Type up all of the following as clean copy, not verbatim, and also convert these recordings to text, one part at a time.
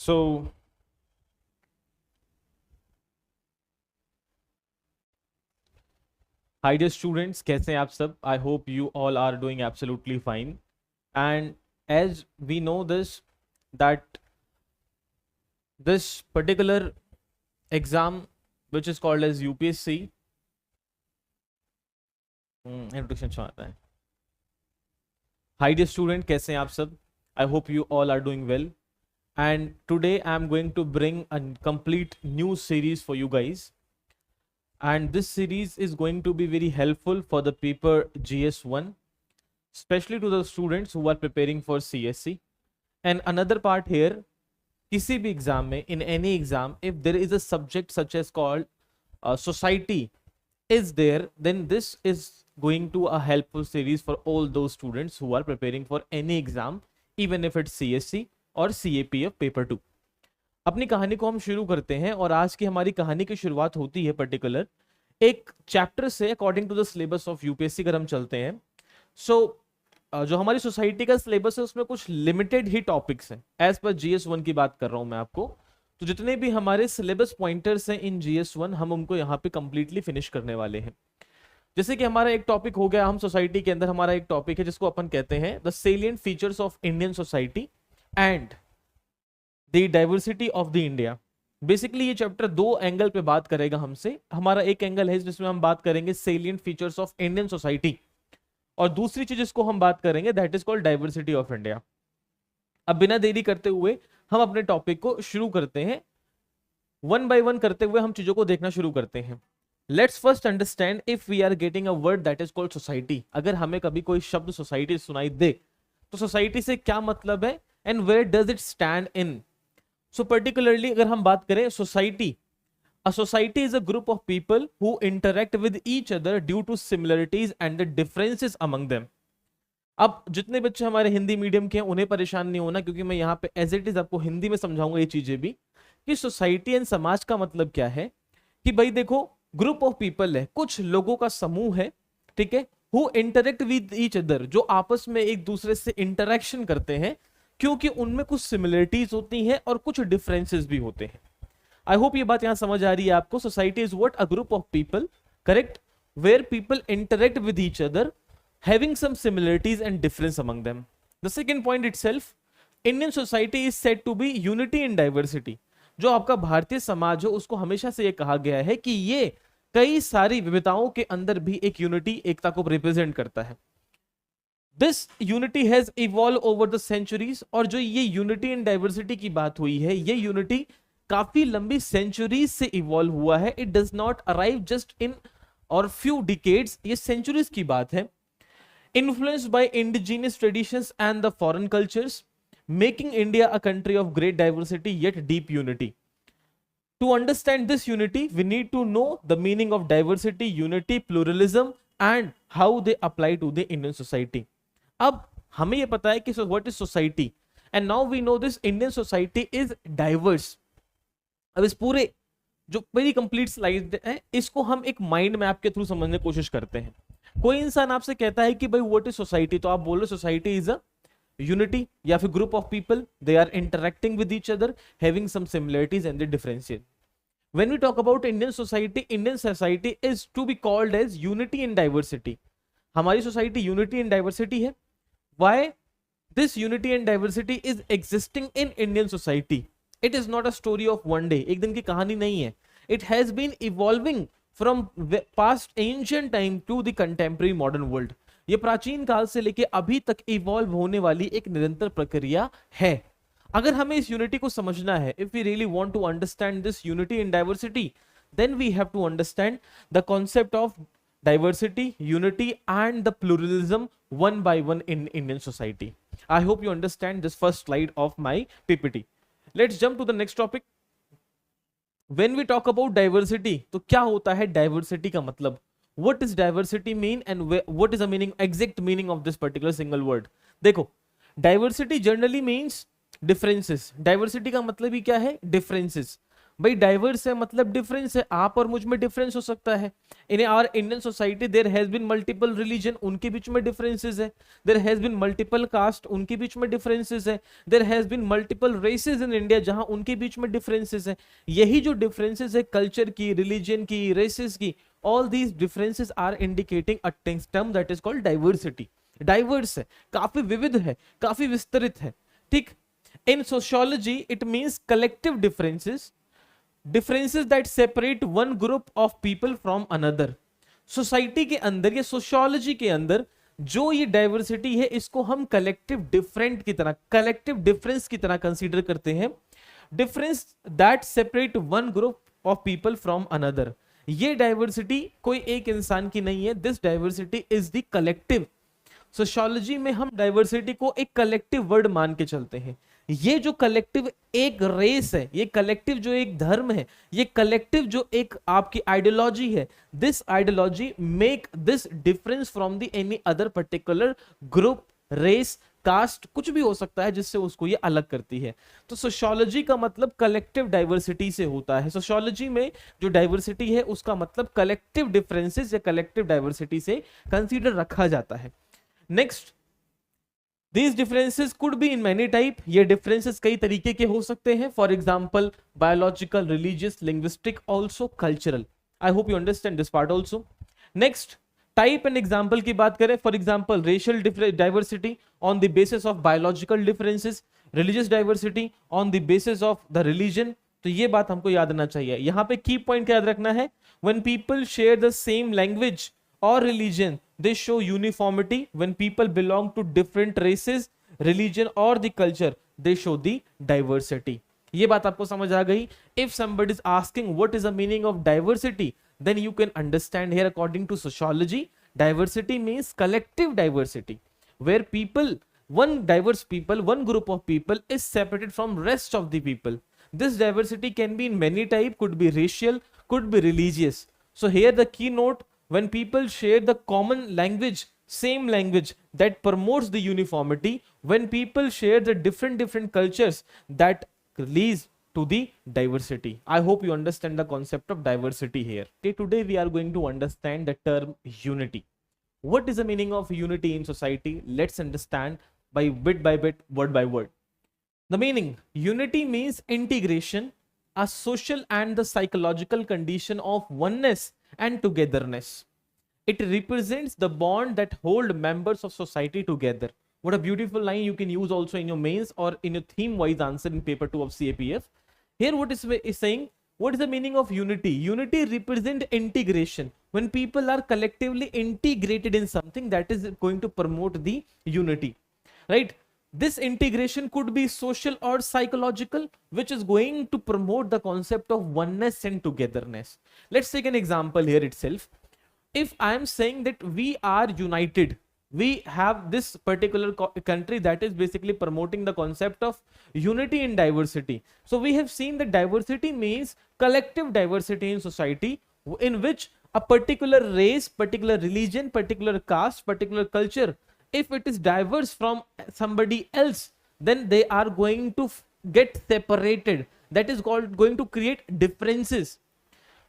So, hi dear students, कैसे हैं आप सब? I hope you all are doing absolutely fine. And as we know that this particular exam, which is called as UPSC, introduction चाहता है. Hi dear student, कैसे हैं आप सब? I hope you all are doing well. And today I am going to bring a complete new series for you guys. And this series is going to be very helpful for the paper GS1, especially to the students who are preparing for CSC. And another part here, किसी भी exam में, in any exam, if there is a subject such as called society is there, then this is going to a helpful series for all those students who are preparing for any exam, even if it's CSC और CAPF paper 2. अपनी कहानी को हम शुरू करते हैं और आज की हमारी कहानी की शुरुआत होती है पर्टिकुलर एक चैप्टर से according to the syllabus of UPSC. अगर हम चलते हैं जो हमारी सोसाइटी का सिलेबस है उसमें कुछ लिमिटेड ही टॉपिक्स हैं. एज पर GS1 की बात कर रहा हूं मैं आपको. तो जितने भी हमारे सिलेबस पॉइंटर्स हैं इन GS1 हम उनको यहाँ पे कंप्लीटली फिनिश करने वाले हैं. जैसे कि हमारा एक टॉपिक हो गया, हम सोसाइटी के अंदर हमारा एक टॉपिक है जिसको अपन कहते हैं the salient features of Indian society and the diversity of the India. Basically ये चैप्टर दो एंगल पे बात करेगा हमसे. हमारा एक एंगल है जिसमें हम बात करेंगे salient features of Indian society, और दूसरी चीज जिसको हम बात करेंगे that is called diversity of India. अब बिना देरी करते हुए हम अपने टॉपिक को शुरू करते हैं. वन बाय वन करते हुए हम चीजों को देखना शुरू करते हैं. Let's first understand if we are getting a word that is called society. अगर हमें कभी कोई शब्द सोसाइटी सुनाई दे तो सोसाइटी से क्या मतलब है and where does it stand in. So particularly अगर हम बात करें society, a society is a group of people who interact with each other due to similarities and the differences among them. अब जितने बच्चे हमारे हिंदी मीडियम के हैं उन्हें परेशान नहीं होना, क्योंकि मैं यहाँ पे एज इट इज आपको हिंदी में समझाऊंगा ये चीजें भी कि सोसाइटी एंड समाज का मतलब क्या है. कि भाई देखो, ग्रुप ऑफ पीपल है, कुछ लोगों का समूह है, ठीक है, who interact with each other, जो आपस में एक दूसरे से इंटरेक्शन करते हैं, क्योंकि उनमें कुछ सिमिलरिटीज होती हैं और कुछ डिफरेंसेस भी होते हैं. आई होप ये बात यहां समझ आ रही है आपको. Society is what? A group of people, correct, where people interact with each other, having some similarities and difference among them. The second point itself, Indian society is said to be unity in diversity. जो आपका भारतीय समाज हो उसको हमेशा से ये कहा गया है कि ये कई सारी विविधताओं के अंदर भी एक यूनिटी, एकता को रिप्रेजेंट करता है. This unity has evolve over the centuries. और जो ये यूनिटी इन डाइवर्सिटी की बात हुई है, ये यूनिटी काफी लंबी सेंचुरीज से इवॉल्व हुआ है. It does not arrive just in और फ्यू डिकेड्स, ये सेंचुरीज की बात है. Influenced by indigenous traditions and the foreign cultures, making India a country of great diversity yet deep unity. To understand this unity, we need to know the meaning of diversity, unity, pluralism and how they apply to the Indian society. अब हमें ये पता है कि what is society and now we know this Indian society is diverse. अब इस पूरे जो मेरी कंप्लीट स्लाइड है इसको हम एक माइंड मैप के थ्रू समझने की कोशिश करते हैं. कोई इंसान आपसे कहता है कि भाई व्हाट इज सोसाइटी, तो आप बोल रहे सोसाइटी इज अ यूनिटी या फिर group of people, they are interacting with each other, having some similarities and the differences. When we talk about Indian society is to be called as unity in diversity. हमारी society unity in diversity है. Why this unity and diversity is existing in Indian society? It is not a story of one day. एक दिन की कहानी नहीं है. It has been evolving from past ancient time to the contemporary modern world. ये प्राचीन काल से लेके अभी तक इवॉल्व होने वाली एक निरंतर प्रक्रिया है. अगर हमें इस यूनिटी को समझना है, if we really want to understand this unity in diversity, then we have to understand the concept of diversity, unity and the pluralism one by one in Indian society. I hope you understand this first slide of my PPT. Let's jump to the next topic. When we talk about diversity, तो क्या होता है diversity का मतलब? What is diversity mean and what is the meaning, exact meaning of this particular single word? देखो, diversity generally means differences. Diversity का मतलब ही क्या है? डिफरेंसेस. भाई डाइवर्स है मतलब डिफरेंस है, आप और मुझ में डिफरेंस हो सकता है। In our Indian society there has been multiple religion, उनके बीच में डिफरेंसेस है। There has been multiple caste, उनके बीच में डिफरेंसेस है। There has been multiple races in India, जहां उनके बीच में डिफरेंसेस है। यही जो डिफरेंसेस है कल्चर की, रिलीजन की, रेसेस की, all these differences are indicating a term that is called diversity. Diverse है, काफी विविध है, काफी विस्तृत है, ठीक। In sociology it means collective differences, differences that separate one group of people from another. Society के अंदर या सोशियोलॉजी के अंदर जो ये डाइवर्सिटी है इसको हम कलेक्टिव डिफरेंट की तरह, कलेक्टिव डिफरेंस की तरह कंसीडर करते हैं। Difference that separate one group of people from another. ये डाइवर्सिटी कोई एक इंसान की नहीं है, this diversity is the collective. Sociology में हम डाइवर्सिटी को एक कलेक्टिव वर्ड मान के चलते हैं। ये जो कलेक्टिव एक रेस है, ये कलेक्टिव जो एक धर्म है, ये कलेक्टिव जो एक आपकी आइडियोलॉजी है, this ideology make this difference from the any other particular group, race, caste, कुछ भी हो सकता है जिससे उसको ये अलग करती है। तो सोशियोलॉजी का मतलब कलेक्टिव डाइवर्सिटी से होता है। सोशियोलॉजी में जो डाइवर्सिटी है उसका मतलब कलेक्टिव डिफरेंसेस या कलेक्टिव डाइवर्सिटी से कंसीडर रखा जाता है। Next, these differences could be in many type, ये differences कई तरीके के हो सकते हैं। For example biological, religious, linguistic, also cultural. I hope you understand this part also. Next, type and example की बात करें, for example racial diversity on the basis of biological differences, religious diversity on the basis of the religion. तो ये बात हमको याद रखना चाहिए। यहाँ पे की पॉइंट क्या याद रखना है, when people share the same language or religion they show uniformity. When people belong to different races, religion or the culture they show the diversity. ये बात आपको समझ आ गई। If somebody is asking what is the meaning of diversity, then you can understand here according to sociology, diversity means collective diversity, where people, one diverse people, one group of people is separated from rest of the people. This diversity can be in many type, could be racial, could be religious. So here the keynote, when people share the common language, same language, that promotes the uniformity. When people share the different cultures, that leads to the diversity. I hope you understand the concept of diversity here. Okay, today we are going to understand the term unity. What is the meaning of unity in society? Let's understand by bit, word by word. The meaning, unity means integration, a social and the psychological condition of oneness and togetherness. It represents the bond that hold members of society together. What a beautiful line you can use also in your mains or in your theme wise answer in paper 2 of CAPF. Here what is saying, what is the meaning of unity? Unity represent integration. When people are collectively integrated in something, that is going to promote the unity, right? This integration could be social or psychological, which is going to promote the concept of oneness and togetherness. Let's take an example here itself. If I am saying that we are united, we have this particular country that is basically promoting the concept of unity in diversity. So we have seen that diversity means collective diversity in society, in which a particular race, particular religion, particular caste, particular culture, if it is diverse from somebody else, then they are going to get separated. That is called going to create differences.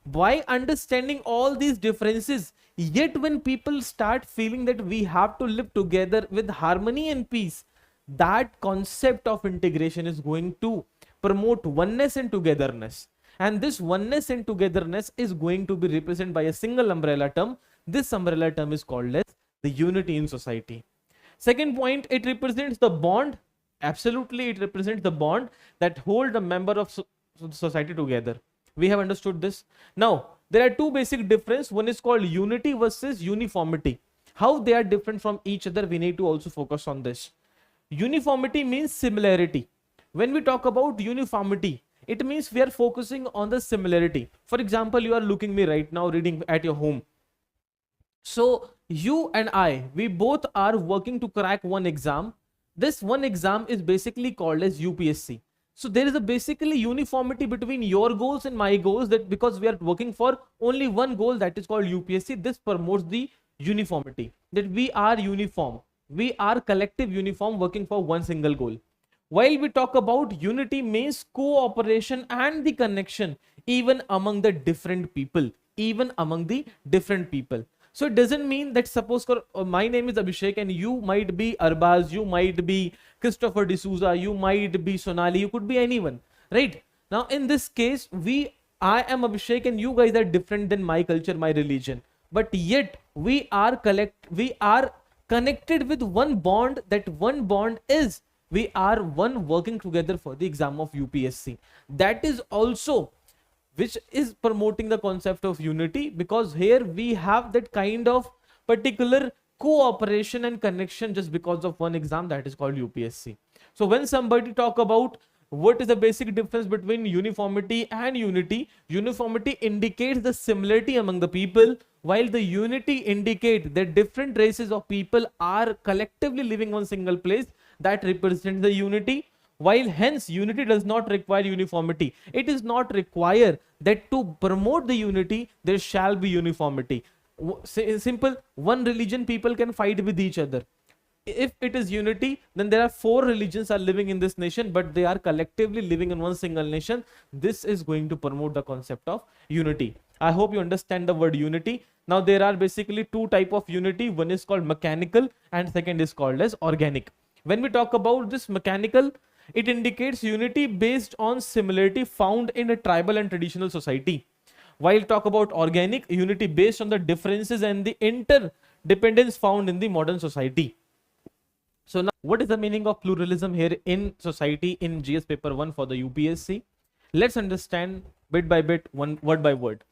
By understanding all these differences, yet when people start feeling that we have to live together with harmony and peace, that concept of integration is going to promote oneness and togetherness. And this oneness and togetherness is going to be represented by a single umbrella term. This umbrella term is called as the unity in society. Second point, it represents the bond. Absolutely, it represents the bond that hold a member of society together. We have understood this. Now, there are two basic differences. One is called unity versus uniformity. How they are different from each other, we need to also focus on this. Uniformity means similarity. When we talk about uniformity, it means we are focusing on the similarity. For example, you are looking me right now reading at your home. So you and I, we both are working to crack one exam. This one exam is basically called as UPSC. So there is a basically uniformity between your goals and my goals, that because we are working for only one goal, that is called UPSC. This promotes the uniformity, that we are uniform. We are collective uniform working for one single goal. While we talk about unity means cooperation and the connection even among the different people, even among the different people. So it doesn't mean that suppose my name is Abhishek and you might be Arbaz, you might be Christopher D'Souza, you might be Sonali, you could be anyone, right? Now in this case, I am Abhishek and you guys are different than my culture, my religion, but yet we are connected with one bond. That one bond is we are one working together for the exam of UPSC. That is also which is promoting the concept of unity, because here we have that kind of particular cooperation and connection just because of one exam, that is called UPSC. So when somebody talk about what is the basic difference between uniformity and unity, uniformity indicates the similarity among the people, while the unity indicates that different races of people are collectively living on single place, that represents the unity. While hence unity does not require uniformity, it is not required that to promote the unity there shall be uniformity. Simple, one religion people can fight with each other. If it is unity, then there are four religions are living in this nation, but they are collectively living in one single nation. This is going to promote the concept of unity. I hope you understand the word unity. Now there are basically two type of unity. One is called mechanical and second is called as organic. When we talk about this mechanical, it indicates unity based on similarity found in a tribal and traditional society. While talk about organic, unity based on the differences and the interdependence found in the modern society. So now what is the meaning of pluralism here in society in GS paper 1 for the UPSC? Let's understand bit by bit, one word by word.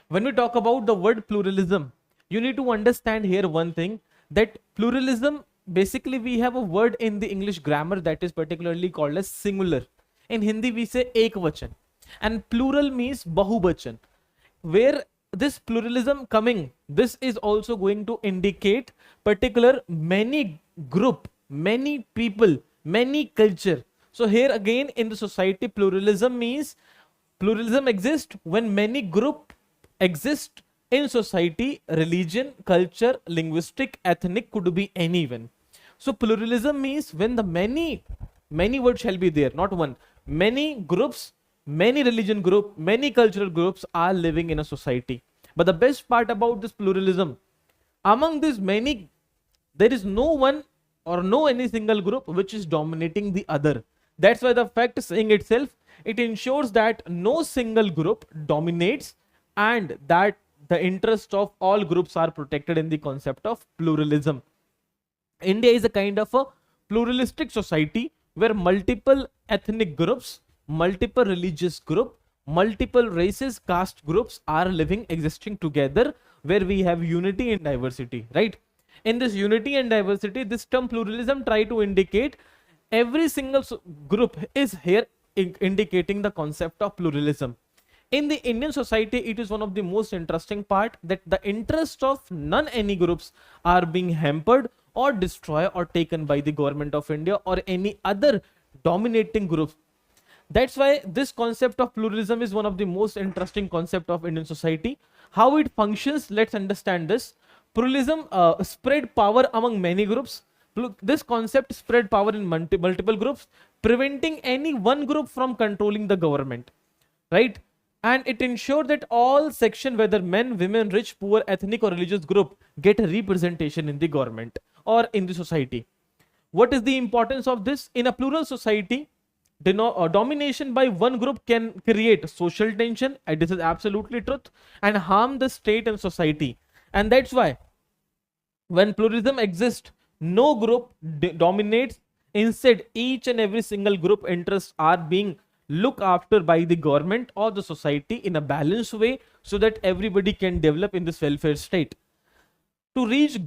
When we talk about the word pluralism, you need to understand here one thing, that pluralism, basically we have a word in the English grammar that is particularly called as singular. In Hindi we say ekvachan, and plural means bahubachan. Where this pluralism coming, this is also going to indicate particular many group, many people, many culture. So here again in the society, pluralism means pluralism exists when many group exist in society, religion, culture, linguistic, ethnic, could be anyone. So pluralism means when the many words shall be there, not one, many groups, many religion group, many cultural groups are living in a society. But the best part about this pluralism, among these many, there is no one or no any single group which is dominating the other. That's why the fact saying itself, it ensures that no single group dominates and that the interests of all groups are protected in the concept of pluralism. India is a kind of a pluralistic society where multiple ethnic groups, multiple religious group, multiple races, caste groups are living, existing together, where we have unity and diversity, right? In this unity and diversity, this term pluralism try to indicate every single group is here indicating the concept of pluralism. In the Indian society, it is one of the most interesting part that the interests of none any groups are being hampered or destroyed or taken by the government of India or any other dominating group. That's why this concept of pluralism is one of the most interesting concept of Indian society. How it functions, let's understand this. Pluralism spread power among many groups. This concept spread power in multiple groups, preventing any one group from controlling the government, right? And it ensures that all section, whether men, women, rich, poor, ethnic or religious group, get a representation in the government or in the society. What is the importance of this? In a plural society, domination by one group can create social tension, and this is absolutely truth, and harm the state and society. And that's why when pluralism exists, no group dominates. Instead, each and every single group interests are being looked after by the government or the society in a balanced way, so that everybody can develop in this welfare state. To reach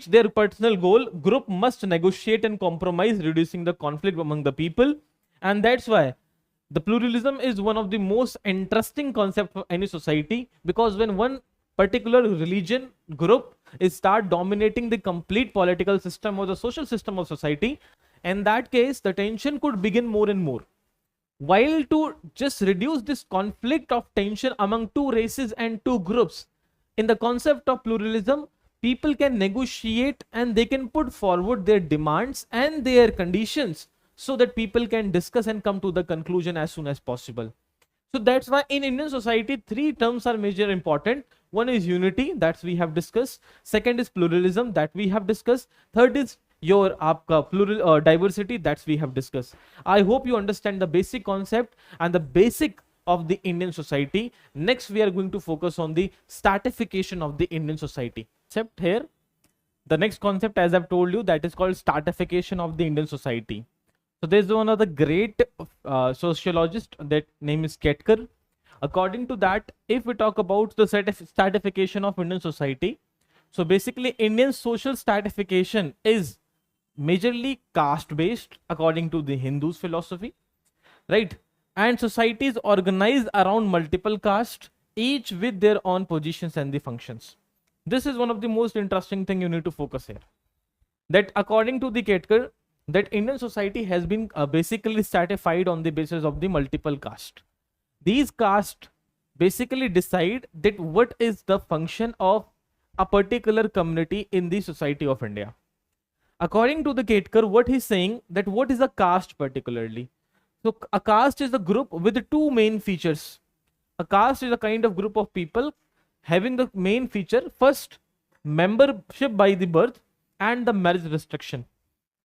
their personal goal, group must negotiate and compromise, reducing the conflict among the people. And that's why the pluralism is one of the most interesting concept for any society, because when one particular religion group is start dominating the complete political system or the social system of society, in that case the tension could begin more and more. While to just reduce this conflict of tension among two races and two groups, in the concept of pluralism, people can negotiate and they can put forward their demands and their conditions so that people can discuss and come to the conclusion as soon as possible. So that's why in Indian society, three terms are major important. One is unity, that we have discussed. Second is pluralism, that we have discussed. Third is your aapka plural diversity, that we have discussed. I hope you understand the basic concept and the basic of the Indian society. Next, we are going to focus on the stratification of the Indian society. Except here, the next concept, as I've told you, that is called stratification of the Indian society. So there's one of the great sociologist, that name is Ketkar. According to that, if we talk about the stratification of Indian society, so basically Indian social stratification is majorly caste based according to the Hindus philosophy, right? And society is organized around multiple castes, each with their own positions and the functions. This is one of the most interesting thing you need to focus here. That according to the Ketkar, that Indian society has been basically stratified on the basis of the multiple caste. These castes basically decide that what is the function of a particular community in the society of India. According to the Ketkar, what he's saying, that what is a caste particularly? So a caste is a group with two main features. A caste is a kind of group of people having the main feature, first, membership by the birth and the marriage restriction.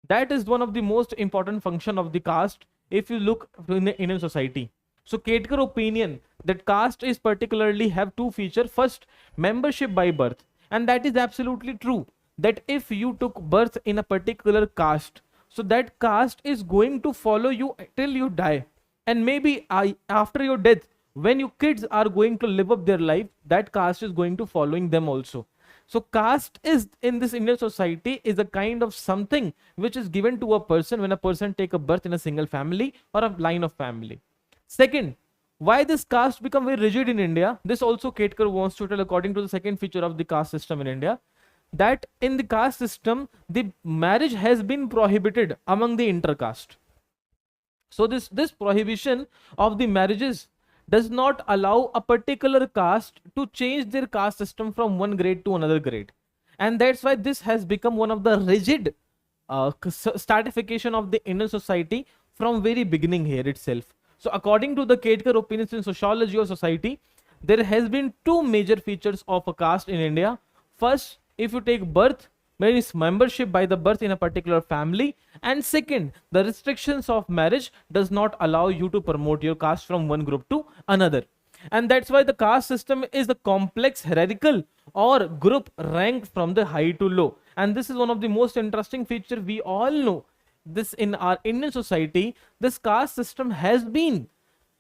That is one of the most important function of the caste if you look in the Indian society. So Ketkar opinion that caste is particularly have two features. First, membership by birth, and that is absolutely true. That if you took birth in a particular caste, so that caste is going to follow you till you die, and maybe after your death, when your kids are going to live up their life, that caste is going to following them also. So caste is in this Indian society is a kind of something which is given to a person when a person take a birth in a single family or a line of family. Second, why this caste become very rigid in India? This also Ketkar wants to tell according to the second feature of the caste system in India, that in the caste system, the marriage has been prohibited among the intercaste. So this prohibition of the marriages does not allow a particular caste to change their caste system from one grade to another grade. And that's why this has become one of the rigid stratification of the Indian society from very beginning here itself. So according to the Ketkar opinions in sociology of society, there has been two major features of a caste in India. First, if you take birth, means membership by the birth in a particular family, and second, the restrictions of marriage does not allow you to promote your caste from one group to another. And that's why the caste system is the complex hierarchical or group ranked from the high to low. And this is one of the most interesting feature. We all know this in our Indian society. This caste system has been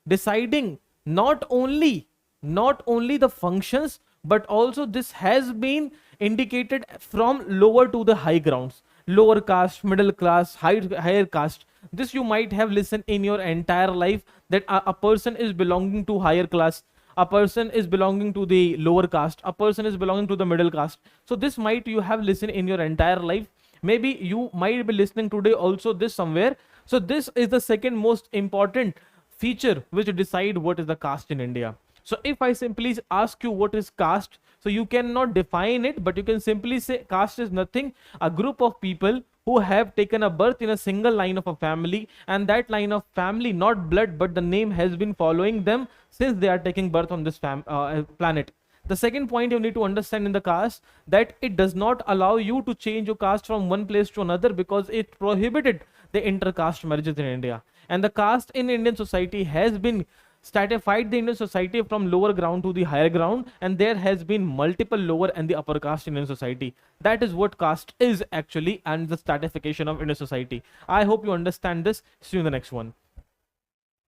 deciding not only the functions, but also this has been indicated from lower to the high grounds, lower caste, middle class, higher caste. This you might have listened in your entire life, that a person is belonging to higher class, a person is belonging to the lower caste, a person is belonging to the middle caste. So this might you have listened in your entire life. Maybe you might be listening today also this somewhere. So this is the second most important feature which decide what is the caste in India. So if I simply ask you what is caste, so you cannot define it, but you can simply say caste is nothing, a group of people who have taken a birth in a single line of a family, and that line of family, not blood, but the name has been following them since they are taking birth on this planet. The second point you need to understand in the caste, that it does not allow you to change your caste from one place to another, because it prohibited the intercaste marriages in India. And the caste in Indian society has been stratified the Indian society from lower ground to the higher ground, and there has been multiple lower and the upper caste in Indian society. That is what caste is actually, and the stratification of Indian society. I hope you understand this. See you in the next one.